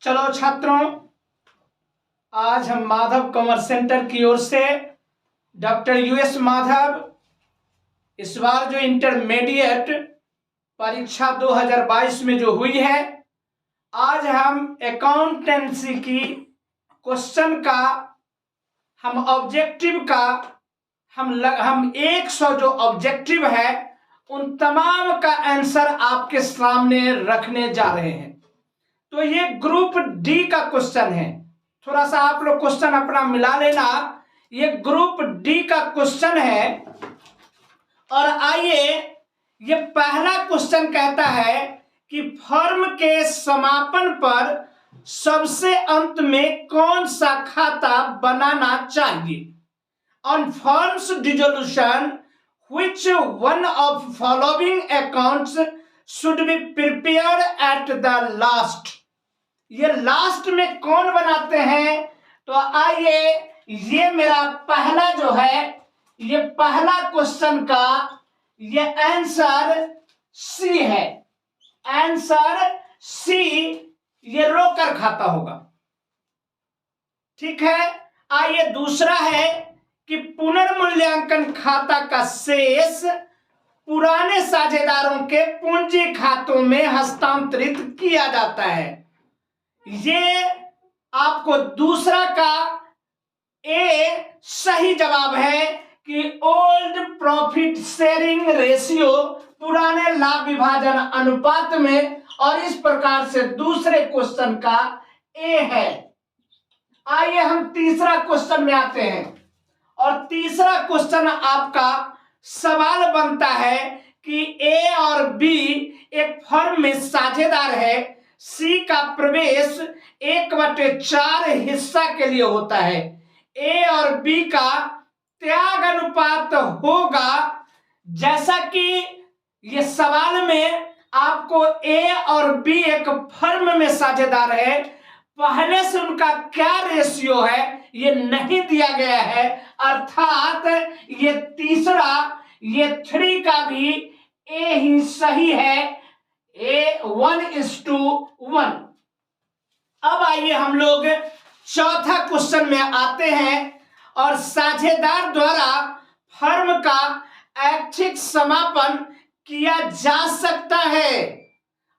चलो छात्रों, आज हम माधव कॉमर्स सेंटर की ओर से डॉक्टर यूएस माधव इस बार जो इंटरमीडिएट परीक्षा 2022 में जो हुई है, आज हम अकाउंटेंसी की क्वेश्चन का हम ऑब्जेक्टिव का हम 100 जो ऑब्जेक्टिव है उन तमाम का आंसर आपके सामने रखने जा रहे हैं। तो ये ग्रुप डी का क्वेश्चन है। थोड़ा सा आप लोग क्वेश्चन अपना मिला लेना। ये ग्रुप डी का क्वेश्चन है। और आइए, ये पहला क्वेश्चन कहता है कि फर्म के समापन पर सबसे अंत में कौन सा खाता बनाना चाहिए। On firms dissolution which one of following accounts should be prepared at the last. ये लास्ट में कौन बनाते हैं? तो आइए, ये मेरा पहला जो है, ये पहला क्वेश्चन का ये आंसर सी है। आंसर सी, ये रोकर खाता होगा। ठीक है। आइए, दूसरा है कि पुनर्मूल्यांकन खाता का शेष पुराने साझेदारों के पूंजी खातों में हस्तांतरित किया जाता है। ये आपको दूसरा का ए सही जवाब है कि ओल्ड प्रॉफिट शेयरिंग रेशियो, पुराने लाभ विभाजन अनुपात में, और इस प्रकार से दूसरे क्वेश्चन का ए है। आइए हम तीसरा क्वेश्चन में आते हैं। और तीसरा क्वेश्चन आपका सवाल बनता है कि ए और बी एक फर्म में साझेदार है। सी का प्रवेश 1/4 हिस्सा के लिए होता है। ए और बी का त्याग अनुपात होगा, जैसा कि ये सवाल में आपको ए और बी एक फर्म में साझेदार है, पहले से उनका क्या रेशियो है ये नहीं दिया गया है। अर्थात ये तीसरा, ये 3 का भी ए ही सही है। ए 1:1। अब आइए हम लोग चौथा क्वेश्चन में आते हैं। और साझेदार द्वारा फर्म का ऐच्छिक समापन किया जा सकता है।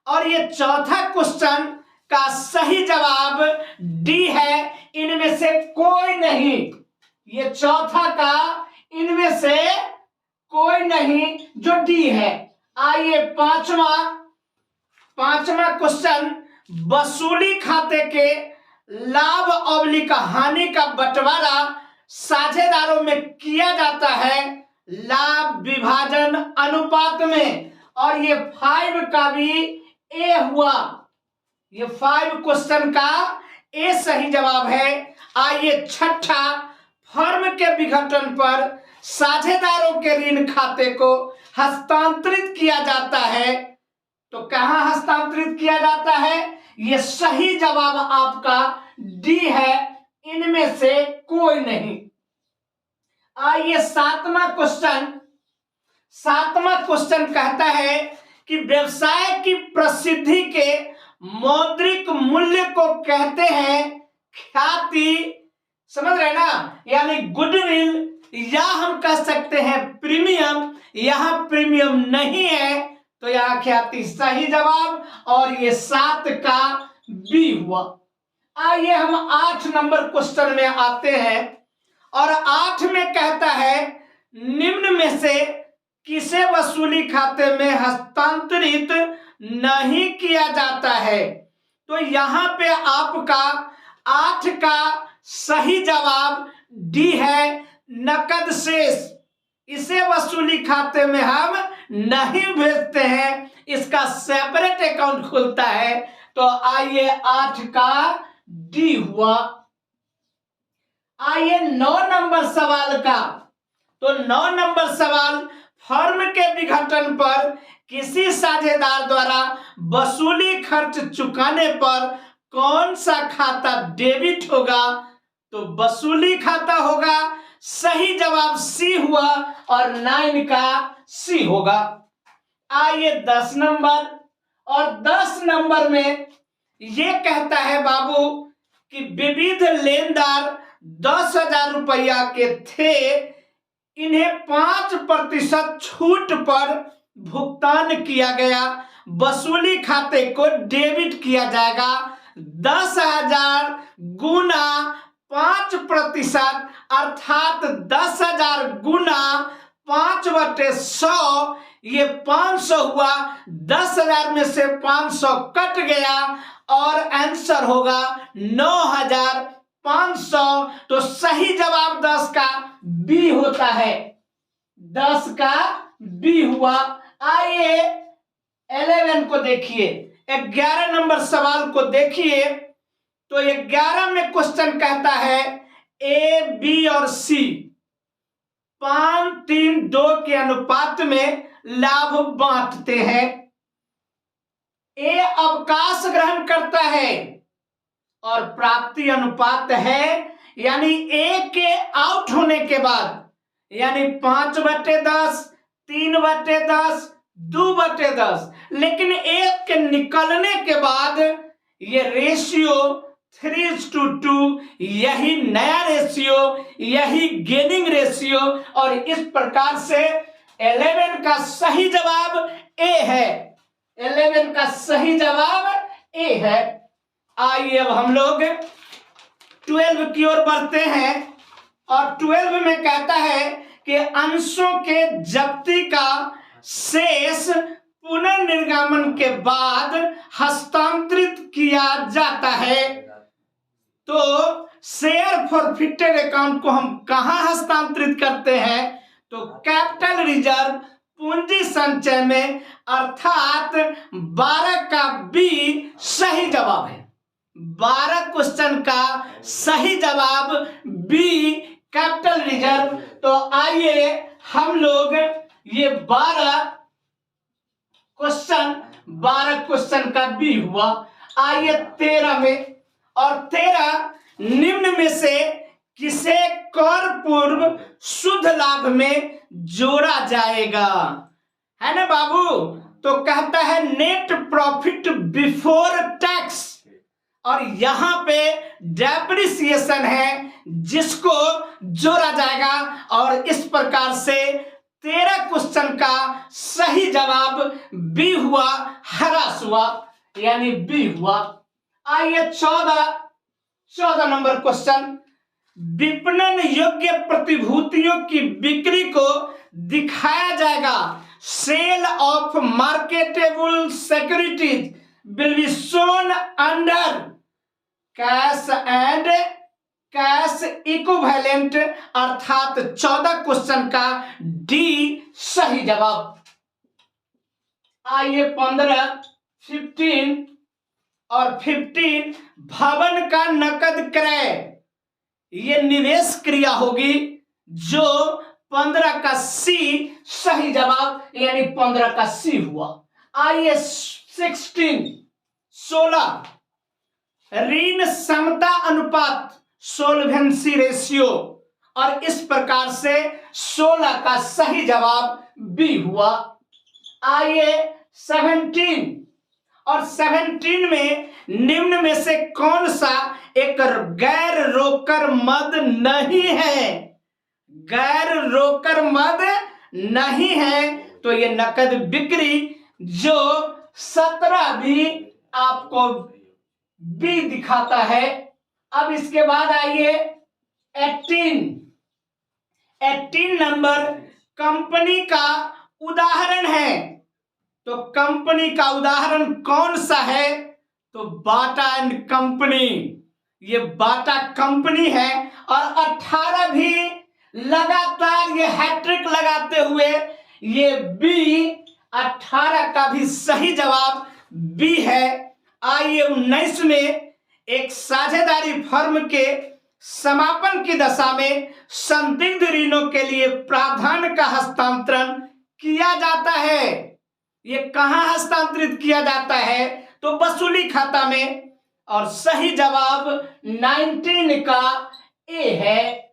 और ये चौथा क्वेश्चन का सही जवाब डी है, इनमें से कोई नहीं। ये चौथा का इनमें से कोई नहीं जो डी है। आइए पांचवा क्वेश्चन, वसूली खाते के लाभ अवलिक हानि का बंटवारा साझेदारों में किया जाता है लाभ विभाजन अनुपात में। और ये 5 का भी ए हुआ। ये 5 क्वेश्चन का ए सही जवाब है। आइए छठा, फर्म के विघटन पर साझेदारों के ऋण खाते को हस्तांतरित किया जाता है। तो कहां हस्तांतरित किया जाता है? ये सही जवाब आपका डी है, इनमें से कोई नहीं। आइए सातवां क्वेश्चन कहता है कि व्यवसाय की प्रसिद्धि के मौद्रिक मूल्य को कहते हैं ख्याति। समझ रहे ना? यानी गुडविल, या हम कह सकते हैं प्रीमियम। यहां प्रीमियम नहीं है, तो यहां ख्याति सही जवाब। और ये 7 का बी हुआ। आइए हम 8 नंबर क्वेश्चन में आते हैं। और 8 में कहता है निम्न में से किसे वसूली खाते में हस्तांतरित नहीं किया जाता है। तो यहां पे आपका 8 का सही जवाब डी है, नकद शेष। इसे वसूली खाते में हम नहीं भेजते हैं, इसका सेपरेट अकाउंट खुलता है। तो आइए 8 का डी हुआ। आइए 9 नंबर सवाल का। तो 9 नंबर सवाल, फर्म के विघटन पर किसी साझेदार द्वारा वसूली खर्च चुकाने पर कौन सा खाता डेबिट होगा। तो वसूली खाता होगा, सही जवाब सी हुआ। और 9 का सी होगा। आइए 10 नंबर। और 10 नंबर में ये कहता है बाबू कि विविध लेनदार 10,000 रुपया के थे, इन्हें 5% छूट पर भुगतान किया गया। वसूली खाते को डेबिट किया जाएगा। 10,000 गुना 5% अर्थात 10,000 गुना 5/100, ये 500 हुआ। 10,000 में से 500 कट गया और आंसर होगा 9,500। तो सही जवाब 10 का बी होता है। 10 का बी हुआ। आइए 11 को देखिए, 11 नंबर सवाल को देखिए। तो 11 में क्वेश्चन कहता है ए, बी और सी 5-3-2 के अनुपात में लाभ बांटते हैं। ए अवकाश ग्रहण करता है और प्राप्ति अनुपात है, यानी ए के आउट होने के बाद, यानी 5/10, 3/10, 2/10, लेकिन एक के निकलने के बाद ये रेशियो 3:2, यही नया रेशियो, यही गेनिंग रेशियो। और इस प्रकार से 11 का सही जवाब ए है। 11 का सही जवाब ए है। आइए अब हम लोग 12 की ओर बढ़ते हैं और 12 में कहता है कि अंशों के जब्ती का शेष पुनर्निर्गमन के बाद हस्तांतरित किया जाता है। तो शेयर फॉरफिटेड अकाउंट को हम कहां हस्तांतरित करते हैं? तो कैपिटल रिजर्व पूंजी संचय में, अर्थात 12 का बी सही जवाब है। 12 क्वेश्चन का सही जवाब बी, कैपिटल रिजर्व। तो आइए हम लोग ये 12 क्वेश्चन का बी हुआ। आइए 13 में, और 13 निम्न में से किसे कर पूर्व शुद्ध लाभ में जोड़ा जाएगा? है ना बाबू? तो कहता है नेट प्रॉफिट बिफोर टैक्स, और यहां पे डेप्रिसिएशन है जिसको जोड़ा जाएगा। और इस प्रकार से 13 क्वेश्चन का सही जवाब बी हुआ, हरास हुआ, यानी बी हुआ। आइए 14 नंबर क्वेश्चन, विपणन योग्य प्रतिभूतियों की बिक्री को दिखाया जाएगा। Sale of marketable securities will be shown under cash and cash equivalent, अर्थात 14 क्वेश्चन का डी सही जवाब। आइए 15, 15 और 15, भवन का नकद क्रय, ये निवेश क्रिया होगी, जो 15 का सी सही जवाब, यानी 15 का सी हुआ। आइए 16, ऋण समता अनुपात, सोल्वेंसी रेशियो, और इस प्रकार से 16 का सही जवाब बी हुआ। आइए 17, और 17 में निम्न में से कौन सा एक गैर रोकर मद नहीं है? गैर रोकर मद नहीं है, तो ये नकद बिक्री, जो 17 भी आपको बी दिखाता है। अब इसके बाद आइए 18 नंबर, कंपनी का उदाहरण है। तो कंपनी का उदाहरण कौन सा है? तो बाटा एंड कंपनी, ये बाटा कंपनी है। और 18 भी लगातार ये हैट्रिक लगाते हुए ये बी, 18 का भी सही जवाब बी है। आइए 19 में, एक साझेदारी फर्म के समापन की दशा में संदिग्ध ऋणों के लिए प्रावधान का हस्तांतरण किया जाता है। ये कहां हस्तांतरित किया जाता है? तो वसूली खाता में, और सही जवाब 19 का ए है।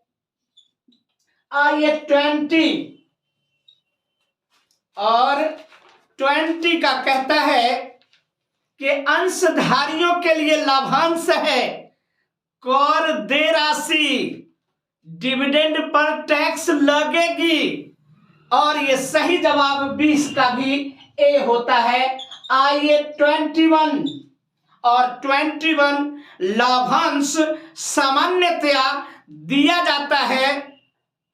आइए 20, और 20 का कहता है के अंशधारियों के लिए लाभांश है, कर दे राशि, डिविडेंड पर टैक्स लगेगी, और ये सही जवाब 20 का भी ए होता है। आइए 21 और 21 लाभांश सामान्यतया दिया जाता है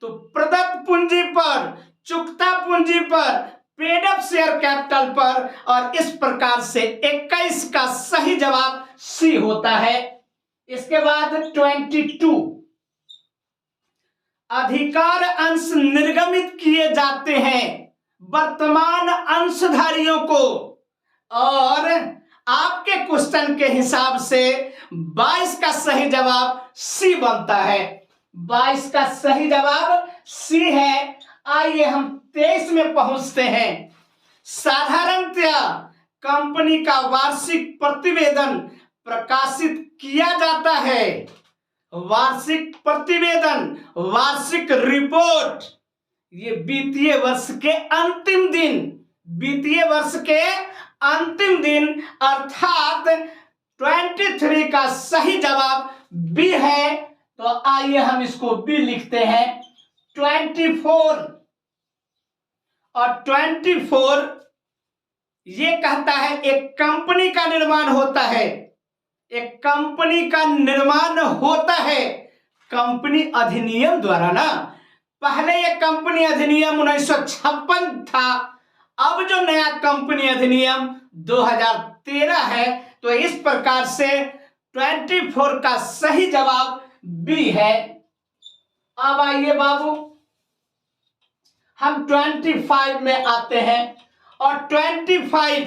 तो प्रदत्त पूंजी पर, चुकता पूंजी पर, पेड अप शेयर कैपिटल पर, और इस प्रकार से 21 का सही जवाब सी होता है। इसके बाद 22 अधिकार अंश निर्गमित किए जाते हैं वर्तमान अंशधारियों को, और आपके क्वेश्चन के हिसाब से 22 का सही जवाब सी बनता है। 22 का सही जवाब सी है। आइए हम 23 में पहुंचते हैं। साधारणतया कंपनी का वार्षिक प्रतिवेदन प्रकाशित किया जाता है। वार्षिक प्रतिवेदन, वार्षिक रिपोर्ट, ये वित्तीय वर्ष के अंतिम दिन, वित्तीय वर्ष के अंतिम दिन अर्थात 23 का सही जवाब बी है। तो आइए हम इसको बी लिखते हैं। 24 और 24 ये कहता है एक कंपनी का निर्माण होता है, एक कंपनी का निर्माण होता है कंपनी अधिनियम द्वारा ना। पहले ये कंपनी अधिनियम 1956 था, अब जो नया कंपनी अधिनियम 2013 है। तो इस प्रकार से 24 का सही जवाब बी है। अब आइए बाबू हम 25 में आते हैं, और 25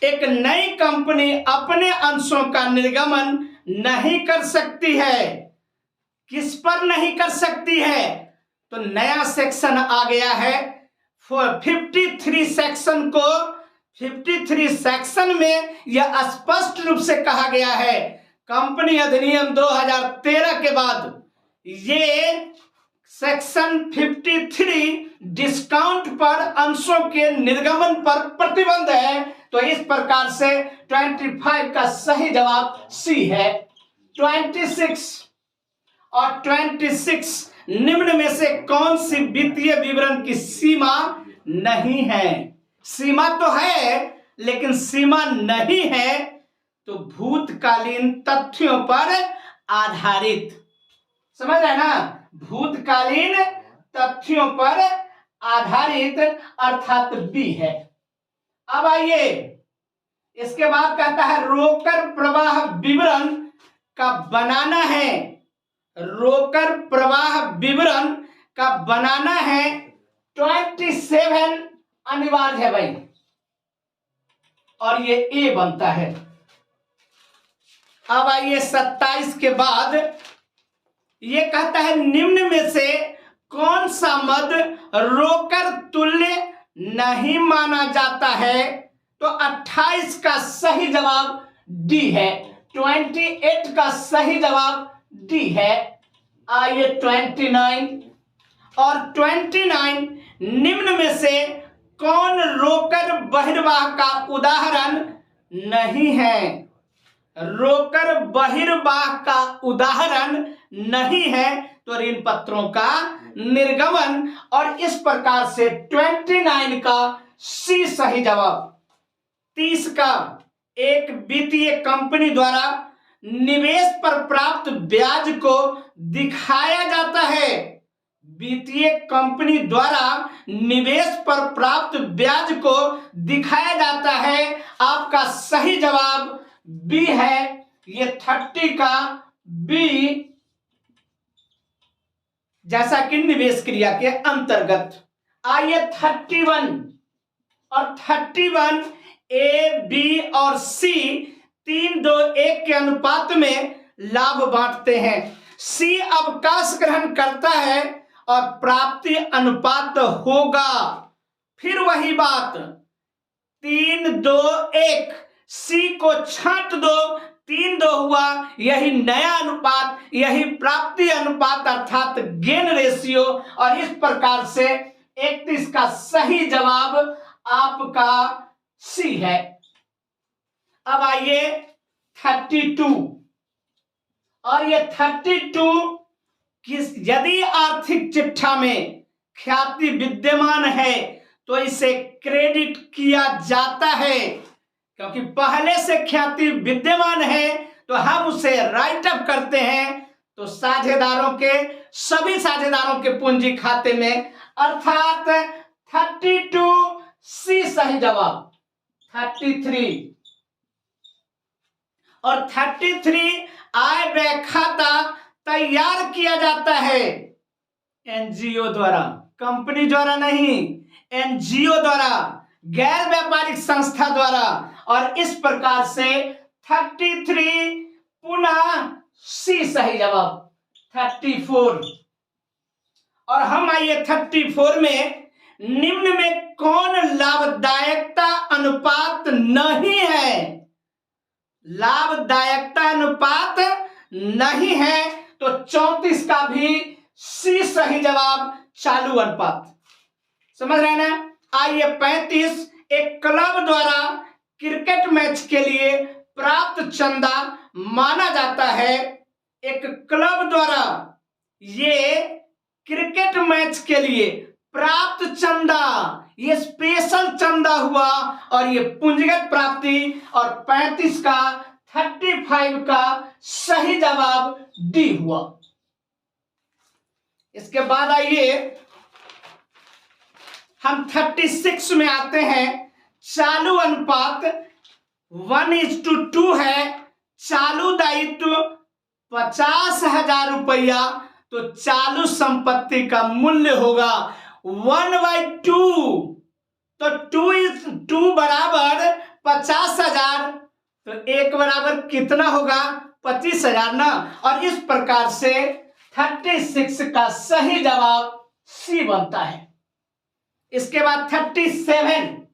एक नई कंपनी अपने अंशों का निर्गमन नहीं कर सकती है। किस पर नहीं कर सकती है? तो नया सेक्शन आ गया है 53 सेक्शन को। 53 सेक्शन में यह स्पष्ट रूप से कहा गया है कंपनी अधिनियम 2013 के बाद ये सेक्शन 53 डिस्काउंट पर अंशों के निर्गमन पर प्रतिबंध है। तो इस प्रकार से 25 का सही जवाब सी है। 26 और 26 निम्न में से कौन सी वित्तीय विवरण की सीमा नहीं है? सीमा तो है लेकिन सीमा नहीं है। तो भूतकालीन तथ्यों पर आधारित, समझ रहे ना, भूतकालीन तथ्यों पर आधारित अर्थात बी है। अब आइए इसके बाद कहता है रोकड़ प्रवाह विवरण का बनाना है। रोकड़ प्रवाह विवरण का बनाना है 27 अनिवार्य है भाई, और ये ए बनता है। अब आइए 27 के बाद ये कहता है निम्न में से कौन सा मद रोकड़ तुल्य नहीं माना जाता है? तो 28 का सही जवाब डी है। 28 का सही जवाब डी है। आइए 29 और 29 निम्न में से कौन रोकड़ बहिर्वाह का उदाहरण नहीं है? रोकड़ बहिर्वाह का उदाहरण नहीं है तो ऋण पत्रों का निर्गमन, और इस प्रकार से 29 का सी सही जवाब। 30 का एक वित्तीय कंपनी द्वारा निवेश पर प्राप्त ब्याज को दिखाया जाता है। वित्तीय कंपनी द्वारा निवेश पर प्राप्त ब्याज को दिखाया जाता है। आपका सही जवाब बी है। ये 30 का बी, जैसा कि निवेश क्रिया के अंतर्गत। आइए 31 और 31 ए, बी और सी 3-2-1 के अनुपात में लाभ बांटते हैं। सी अवकाश ग्रहण करता है और प्राप्ति अनुपात होगा। फिर वही बात 3-2-1, सी को छांट दो, 3-2 हुआ, यही नया अनुपात, यही प्राप्ति अनुपात अर्थात गेन रेशियो, और इस प्रकार से 31 का सही जवाब आपका सी है। अब आइए 32, और ये 32 यदि आर्थिक चिट्ठा में ख्याति विद्यमान है तो इसे क्रेडिट किया जाता है, क्योंकि पहले से ख्याति विद्यमान है तो हम उसे राइट अप करते हैं तो साझेदारों के, सभी साझेदारों के पूंजी खाते में, अर्थात 32C सही जवाब। 33 और 33 आय व्यय खाता तैयार किया जाता है एनजीओ द्वारा, कंपनी द्वारा नहीं, एनजीओ द्वारा, गैर व्यापारिक संस्था द्वारा, और इस प्रकार से 33 पुनः सी सही जवाब। 34 और हम आइए 34 में, निम्न में कौन लाभदायकता अनुपात नहीं है? लाभदायकता अनुपात नहीं है तो 34 का भी सी सही जवाब, चालू अनुपात। समझ रहे हैं ना? आइए 35, एक क्लब द्वारा क्रिकेट मैच के लिए प्राप्त चंदा माना जाता है। एक क्लब द्वारा ये क्रिकेट मैच के लिए प्राप्त चंदा, ये स्पेशल चंदा हुआ और ये पूंजीगत प्राप्ति, और 35 का 35 का सही जवाब डी हुआ। इसके बाद आइए हम 36 में आते हैं। चालू अनुपात 1:2 है। चालू दायित्व 50,000 रुपया, तो चालू संपत्ति का मूल्य होगा 1/2, तो 2 बराबर 50,000, तो 1 बराबर कितना होगा? 25,000 ना। और इस प्रकार से 36 का सही जवाब सी बनता है। इसके बाद 37,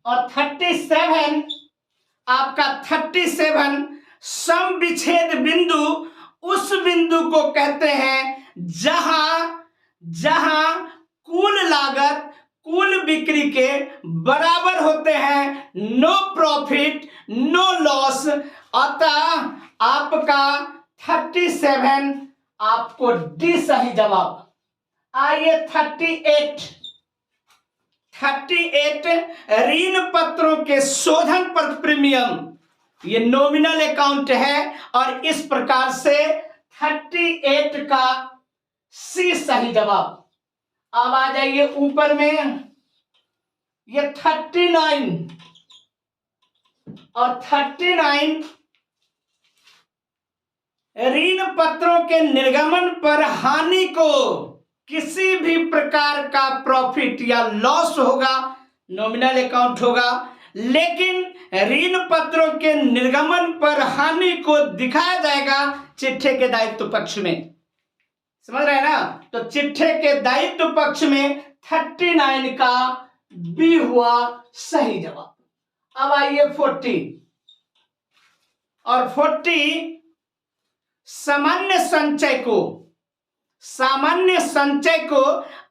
और 37 आपका 37 सम विच्छेद बिंदु उस बिंदु को कहते हैं जहां कुल लागत कुल बिक्री के बराबर होते हैं, नो प्रॉफिट नो लॉस। अतः आपका 37 आपको डी सही जवाब। आइए 38 ऋण पत्रों के शोधन पर प्रीमियम, ये नॉमिनल अकाउंट है, और इस प्रकार से 38 का सी सही जवाब। अब आ जाइए ऊपर में, ये 39 और 39 ऋण पत्रों के निर्गमन पर हानि को किसी भी प्रकार का प्रॉफिट या लॉस होगा, नॉमिनल अकाउंट होगा, लेकिन ऋण पत्रों के निर्गमन पर हानि को दिखाया जाएगा चिट्ठे के दायित्व पक्ष में। समझ रहे हैं ना? तो चिट्ठे के दायित्व पक्ष में 39 का बी हुआ सही जवाब। अब आइए 40, और 40 सामान्य संचय को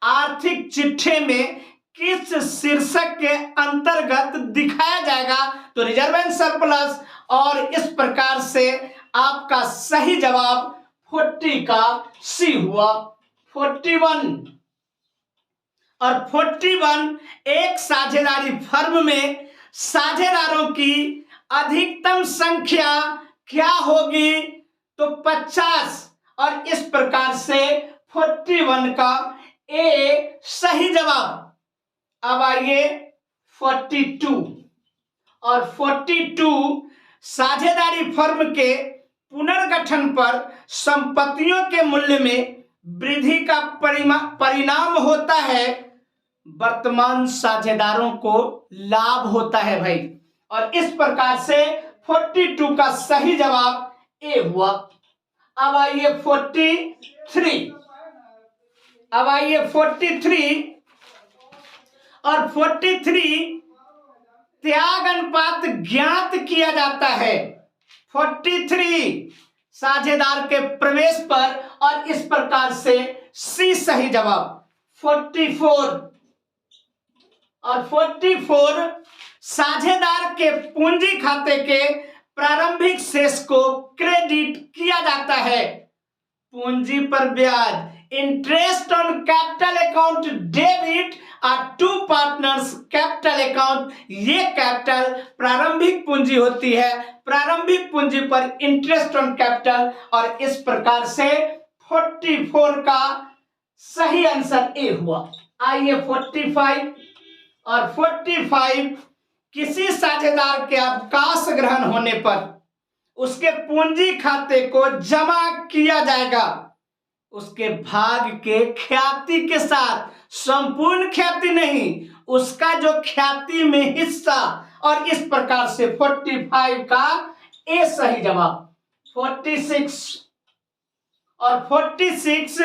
आर्थिक चिट्ठे में किस शीर्षक के अंतर्गत दिखाया जाएगा? तो रिजर्व एंड सरप्लस, और इस प्रकार से आपका सही जवाब 40 का सी हुआ। 41, और 41 एक साझेदारी फर्म में साझेदारों की अधिकतम संख्या क्या होगी? तो 50, और इस प्रकार से 41 का ए सही जवाब। अब आइए 42, और 42 साझेदारी फर्म के पुनर्गठन पर संपत्तियों के मूल्य में वृद्धि का परिणाम होता है, वर्तमान साझेदारों को लाभ होता है भाई, और इस प्रकार से 42 का सही जवाब ए हुआ। अब आइए 43, और 43 त्याग अनुपात ज्ञात किया जाता है 43 साझेदार के प्रवेश पर, और इस प्रकार से सी सही जवाब। 44, और 44 साझेदार के पूंजी खाते के प्रारंभिक शेष को क्रेडिट किया जाता है। पूंजी पर ब्याज, interest on capital account debit और टू पार्टनर्स कैपिटल अकाउंट, ये कैपिटल प्रारंभिक पूंजी होती है। प्रारंभिक पूंजी पर इंटरेस्ट ऑन कैपिटल, और इस प्रकार से 44 का सही आंसर ए हुआ। आइए 45 और 45, किसी साझेदार के अवकाश ग्रहण होने पर उसके पूंजी खाते को जमा किया जाएगा उसके भाग के ख्याति के साथ, संपूर्ण ख्याति नहीं, उसका जो ख्याति में हिस्सा, और इस प्रकार से 45 का ए सही जवाब। 46 और 46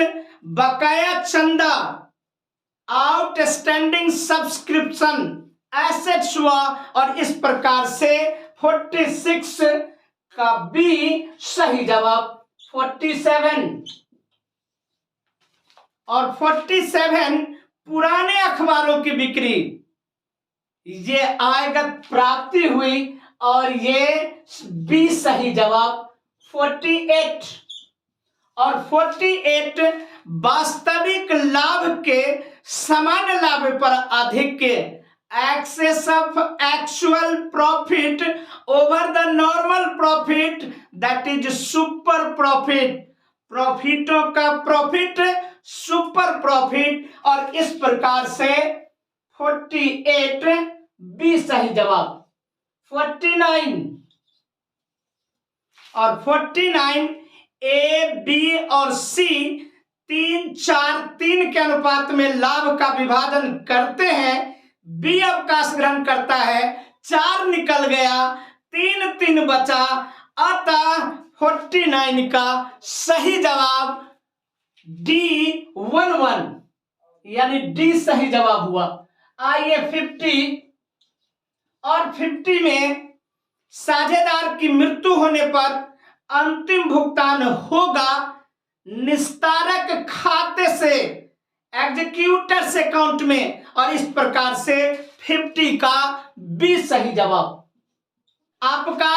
बकाया चंदा, आउटस्टैंडिंग सब्सक्रिप्शन एसेट्स हुआ, और इस प्रकार से 46 का बी सही जवाब। 47 और 47 पुराने अखबारों की बिक्री, ये आयगत प्राप्ति हुई, और ये बी सही जवाब। 48 और 48 वास्तविक लाभ के सामान्य लाभ पर अधिक के, excess of actual profit over the normal profit, that is super profit, प्रॉफिटों का प्रॉफिट सुपर प्रॉफिट, और इस प्रकार से 48 बी सही जवाब। 49 और 49 ए, बी और सी 3-4-3 के अनुपात में लाभ का विभाजन करते हैं। बी अवकाश ग्रहण करता है, 4 निकल गया, 3 बचा, अतः 49 का सही जवाब डी 11, यानी डी सही जवाब हुआ। आइए 50 और 50 में साझेदार की मृत्यु होने पर अंतिम भुगतान होगा निस्तारक खाते से, एग्जीक्यूटर्स अकाउंट में, और इस प्रकार से 50 का बी सही जवाब। आपका